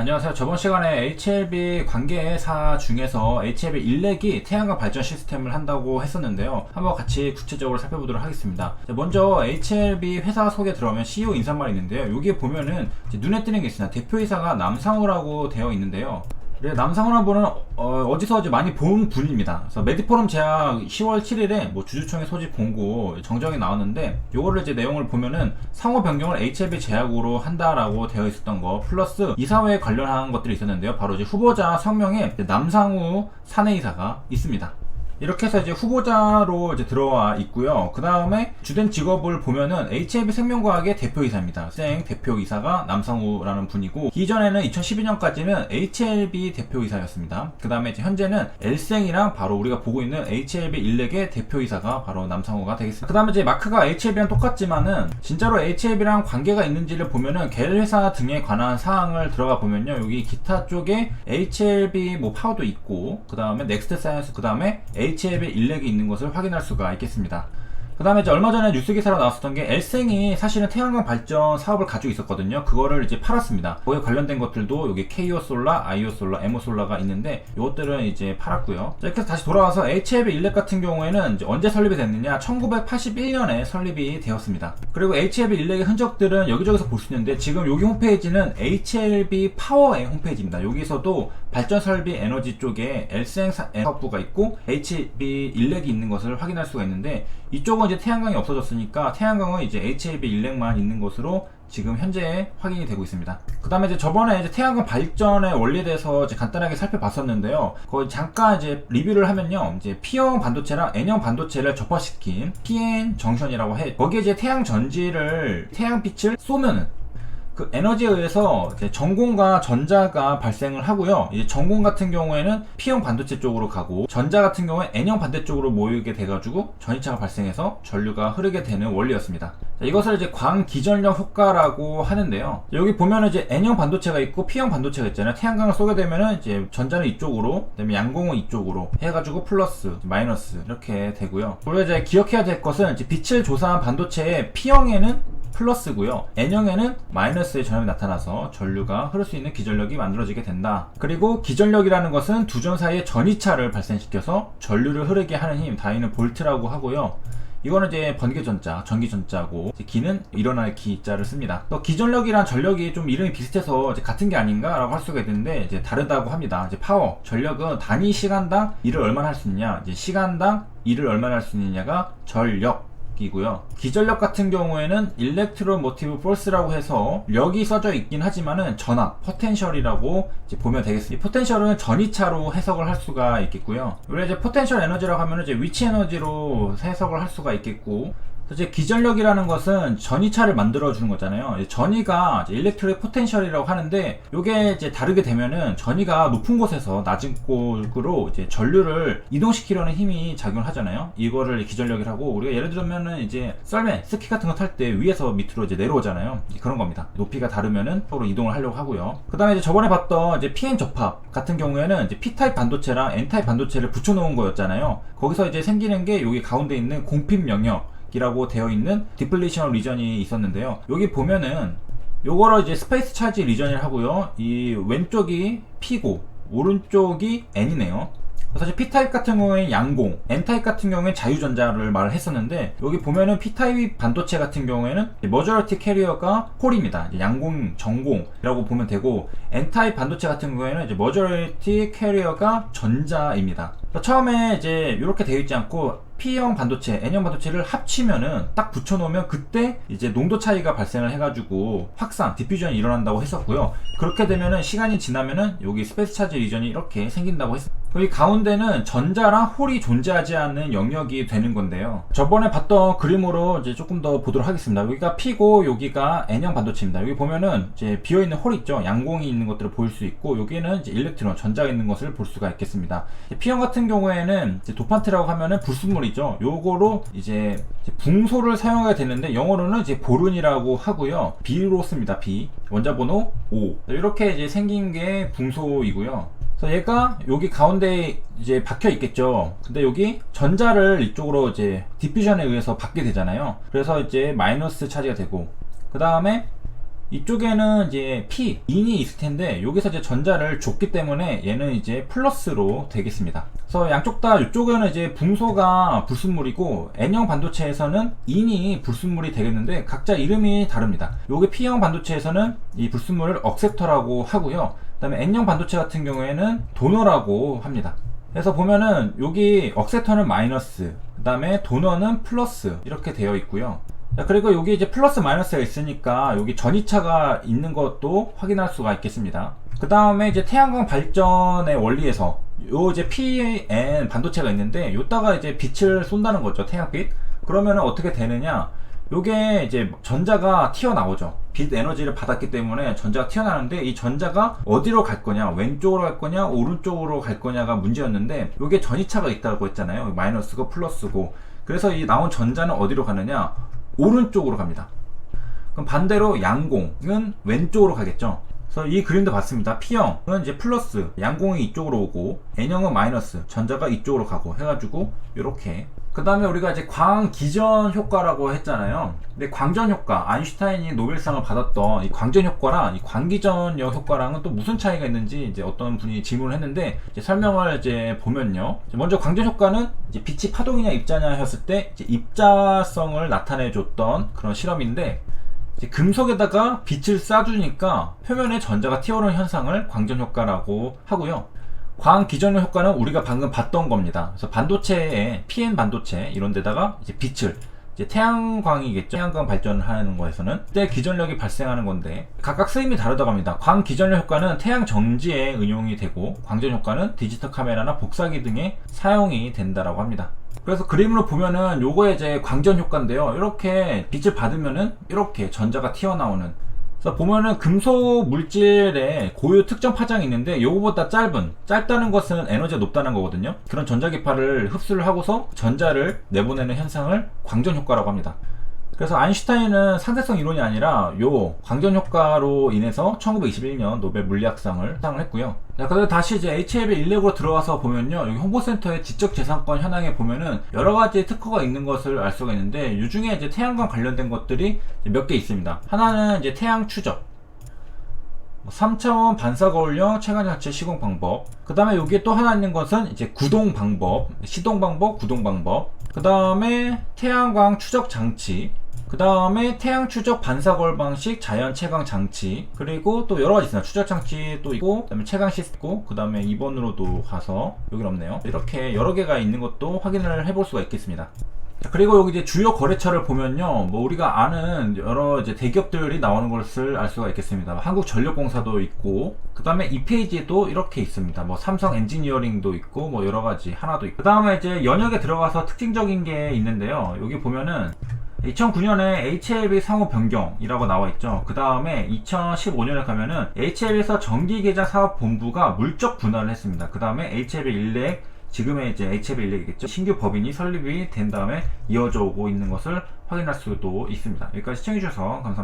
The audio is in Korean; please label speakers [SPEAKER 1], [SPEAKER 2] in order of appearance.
[SPEAKER 1] 안녕하세요. 저번 시간에 HLB 관계사 중에서 HLB 일렉이 태양광 발전 시스템을 한다고 했었는데요. 한번 같이 구체적으로 살펴보도록 하겠습니다. 먼저 HLB 회사 속에 들어오면 CEO 인사말이 있는데요. 여기에 보면은 눈에 띄는 게 있습니다. 대표이사가 남상우라고 되어 있는데요. 남상우라는 분은 어디서 많이 본 분입니다. 그래서 메디포럼 제약 10월 7일에 주주총회 소집 공고 정정이 나왔는데, 요거를 내용을 보면은 상호 변경을 HLB 제약으로 한다라고 되어 있었던 거 플러스 이사회에 관련한 것들이 있었는데요. 바로 후보자 성명에 남상우 사내이사가 있습니다. 이렇게 해서 후보자로 들어와 있고요. 그 다음에 주된 직업을 보면은 HLB 생명과학의 대표이사입니다. 대표이사가 남상우라는 분이고, 이전에는 2012년까지는 HLB 대표이사였습니다. 그 다음에 현재는 엘생이랑 바로 우리가 보고 있는 HLB 일렉의 대표이사가 바로 남상우가 되겠습니다. 그 다음에 마크가 HLB랑 똑같지만은 진짜로 HLB랑 관계가 있는지를 보면은 계열회사 등에 관한 사항을 들어가 보면요, 여기 기타 쪽에 HLB 파워도 있고, 그 다음에 넥스트 사이언스, 그 다음에 HLB 일렉이 있는 것을 확인할 수가 있겠습니다. 그 다음에 얼마 전에 뉴스 기사로 나왔었던 게 엘생이 사실은 태양광 발전 사업을 가지고 있었거든요. 그거를 팔았습니다. 거기에 관련된 것들도 여기 KO솔라, IO솔라, MO솔라가 있는데 이것들은 팔았고요. 이렇게 해서 다시 돌아와서 HLB 일렉 같은 경우에는 언제 설립이 됐느냐, 1981년에 설립이 되었습니다. 그리고 HLB 일렉의 흔적들은 여기저기서 볼 수 있는데, 지금 여기 홈페이지는 HLB 파워의 홈페이지입니다. 여기서도 발전 설비 에너지 쪽에 엘생 사업부가 있고 HLB 일렉이 있는 것을 확인할 수가 있는데, 이쪽은 태양광이 없어졌으니까 태양광은 HLB 일렉만 있는 것으로 지금 현재 확인이 되고 있습니다. 그 다음에 저번에 태양광 발전의 원리에 대해서 간단하게 살펴봤었는데요. 거기 잠깐 리뷰를 하면요, P형 반도체랑 N형 반도체를 접합시킨 PN 정션이라고 해. 거기에 태양 전지를, 태양빛을 쏘면은 그 에너지에 의해서 전공과 전자가 발생을 하고요. 전공 같은 경우에는 P형 반도체 쪽으로 가고, 전자 같은 경우에 N형 반대 쪽으로 모이게 돼가지고 전이차가 발생해서 전류가 흐르게 되는 원리였습니다. 이것을 광기전력 효과라고 하는데요. 여기 보면은 N형 반도체가 있고 P형 반도체가 있잖아요. 태양광을 쏘게 되면은 전자는 이쪽으로, 그다음에 양공은 이쪽으로 해가지고 플러스, 마이너스 이렇게 되고요. 그리고 기억해야 될 것은 빛을 조사한 반도체의 P형에는 플러스고요, N형에는 마이너스의 전압이 나타나서 전류가 흐를 수 있는 기전력이 만들어지게 된다. 그리고 기전력이라는 것은 두 점 사이에 전이차를 발생시켜서 전류를 흐르게 하는 힘, 다이는 볼트라고 하고요. 이거는 번개전자, 전기전자고, 기는 일어날 기자를 씁니다. 또 기전력이랑 전력이 좀 이름이 비슷해서 같은 게 아닌가 라고 할 수가 있는데, 다르다고 합니다. 파워, 전력은 단위 시간당 일을 얼마나 할 수 있느냐, 시간당 일을 얼마나 할 수 있느냐가 전력 이고요. 기전력 같은 경우에는 일렉트로모티브 포스라고 해서 력이 써져 있긴 하지만은 전압, 포텐셜이라고 보면 되겠습니다. 포텐셜은 전이차로 해석을 할 수가 있겠고요. 우리가 포텐셜 에너지라고 하면은 위치 에너지로 해석을 할 수가 있겠고, 기전력이라는 것은 전이차를 만들어 주는 거잖아요. 전이가 일렉트릭 포텐셜이라고 하는데, 요게 다르게 되면은 전이가 높은 곳에서 낮은 곳으로 전류를 이동시키려는 힘이 작용을 하잖아요. 이거를 기전력이라고 하고, 우리가 예를 들면은 썰매, 스키 같은 거 탈 때 위에서 밑으로 내려오잖아요. 그런 겁니다. 높이가 다르면은 서로 이동을 하려고 하고요. 그 다음에 저번에 봤던 PN 접합 같은 경우에는 P타입 반도체랑 N타입 반도체를 붙여놓은 거였잖아요. 거기서 생기는 게 여기 가운데 있는 공핍 영역 이라고 되어 있는 디플리션 리전이 있었는데요. 여기 보면은 요거를 스페이스 차지 리전이라고 하고요. 이 왼쪽이 P고 오른쪽이 N이네요. 사실 P타입 같은 경우에 양공, N타입 같은 경우에 자유전자를 말을 했었는데, 여기 보면은 P타입 반도체 같은 경우에는 머저리티 캐리어가 홀입니다. 양공, 전공이라고 보면 되고, N타입 반도체 같은 경우에는 머저리티 캐리어가 전자입니다. 처음에 이렇게 되어 있지 않고 P형 반도체, N형 반도체를 합치면은 딱 붙여놓으면 그때 농도 차이가 발생을 해가지고 확산, 디퓨전이 일어난다고 했었고요. 그렇게 되면은 시간이 지나면은 여기 스페이스 차지 리전이 이렇게 생긴다고 했습니다. 여기 가운데는 전자랑 홀이 존재하지 않는 영역이 되는 건데요. 저번에 봤던 그림으로 조금 더 보도록 하겠습니다. 여기가 P고 여기가 N형 반도체입니다. 여기 보면은 비어있는 홀 있죠. 양공이 있는 것들을 볼 수 있고, 여기는 일렉트론, 전자가 있는 것을 볼 수가 있겠습니다. P형 같은 경우에는 도판트라고 하면은 불순물이죠. 요거로 붕소를 사용하게 되는데, 영어로는 보른이라고 하고요. B로 씁니다. B. 원자 번호 5. 이렇게 생긴 게 붕소이고요. 그래서 얘가 여기 가운데 박혀 있겠죠. 근데 여기 전자를 이쪽으로 디퓨전에 의해서 받게 되잖아요. 그래서 마이너스 차지가 되고, 그 다음에 이쪽에는 이제 P, 인이 있을 텐데 여기서 이제 전자를 줬기 때문에 얘는 이제 플러스로 되겠습니다. 그래서 양쪽 다 이쪽에는 이제 붕소가 불순물이고 N형 반도체에서는 인이 불순물이 되겠는데 각자 이름이 다릅니다. 요게 P형 반도체에서는 이 불순물을 억셉터라고 하고요. 그 다음에 N형 반도체 같은 경우에는 도너라고 합니다. 그래서 보면은 여기 억셉터는 마이너스, 그 다음에 도너는 플러스 이렇게 되어 있고요. 자, 그리고 여기 이제 플러스 마이너스가 있으니까 여기 전이차가 있는 것도 확인할 수가 있겠습니다. 그 다음에 이제 태양광 발전의 원리에서 요 이제 PN 반도체가 있는데 요따가 이제 빛을 쏜다는 거죠. 태양빛. 그러면 어떻게 되느냐, 요게 이제 전자가 튀어나오죠. 빛 에너지를 받았기 때문에 전자가 튀어나오는데 이 전자가 어디로 갈 거냐, 왼쪽으로 갈 거냐 오른쪽으로 갈 거냐가 문제였는데 요게 전이차가 있다고 했잖아요. 마이너스고 플러스고. 그래서 이 나온 전자는 어디로 가느냐, 오른쪽으로 갑니다. 그럼 반대로 양공은 왼쪽으로 가겠죠. 그래서 이 그림도 봤습니다. P형은 이제 플러스, 양공이 이쪽으로 오고 N형은 마이너스, 전자가 이쪽으로 가고 해가지고 이렇게. 그 다음에 우리가 이제 광기전 효과라고 했잖아요. 근데 광전 효과, 아인슈타인이 노벨상을 받았던 이 광전 효과랑 이 광기전력 효과랑은 또 무슨 차이가 있는지 이제 어떤 분이 질문을 했는데 이제 설명을 이제 보면요. 먼저 광전 효과는 이제 빛이 파동이냐 입자냐 했을 때 이제 입자성을 나타내줬던 그런 실험인데, 이제 금속에다가 빛을 쏴주니까 표면에 전자가 튀어오르는 현상을 광전 효과라고 하고요. 광기전력 효과는 우리가 방금 봤던 겁니다. 그래서 반도체에 PN 반도체 이런 데다가 이제 빛을, 이제 태양광이겠죠. 태양광 발전을 하는 거에서는 그때 기전력이 발생하는 건데 각각 쓰임이 다르다고 합니다. 광기전력 효과는 태양 정지에 응용이 되고 광전 효과는 디지털 카메라나 복사기 등에 사용이 된다라고 합니다. 그래서 그림으로 보면은 요거에 이제 광전 효과인데요. 이렇게 빛을 받으면은 이렇게 전자가 튀어나오는. 그래서 보면은 금속 물질에 고유 특정 파장이 있는데 요거보다 짧다는 것은 에너지가 높다는 거거든요. 그런 전자기파를 흡수를 하고서 전자를 내보내는 현상을 광전 효과라고 합니다. 그래서 아인슈타인은 상대성 이론이 아니라 요 광전 효과로 인해서 1921년 노벨 물리학상을 수상을 했고요. 자, 그래서 다시 이제 HLB 인력으로 들어와서 보면요, 여기 홍보센터의 지적재산권 현황에 보면은 여러 가지 특허가 있는 것을 알 수가 있는데, 이 중에 이제 태양광 관련된 것들이 몇 개 있습니다. 하나는 이제 태양 추적, 3차원 반사거울형 체감자체 시공 방법. 그 다음에 여기에 또 하나 있는 것은 이제 구동 방법, 시동 방법, 구동 방법. 그 다음에 태양광 추적 장치. 그 다음에 태양 추적 반사거울 방식 자연 채광 장치. 그리고 또 여러 가지 있습니다. 추적 장치 또 있고, 그 다음에 채광 시스템 있고, 그 다음에 2번으로도 가서 여긴 없네요. 이렇게 여러 개가 있는 것도 확인을 해볼 수가 있겠습니다. 그리고 여기 이제 주요 거래처를 보면요, 뭐 우리가 아는 여러 이제 대기업들이 나오는 것을 알 수가 있겠습니다. 한국전력공사도 있고, 그 다음에 이 페이지에도 이렇게 있습니다. 뭐 삼성 엔지니어링도 있고, 뭐 여러 가지 하나도 있고. 그 다음에 이제 연역에 들어가서 특징적인 게 있는데요. 여기 보면은 2009년에 HLB 상호 변경이라고 나와 있죠. 그 다음에 2015년에 가면은 HLB에서 정기계좌 사업본부가 물적 분할을 했습니다. 그 다음에 HLB 일렉, 지금의 이제 HLB 일렉이겠죠. 신규 법인이 설립이 된 다음에 이어져 오고 있는 것을 확인할 수도 있습니다. 여기까지 시청해주셔서 감사합니다.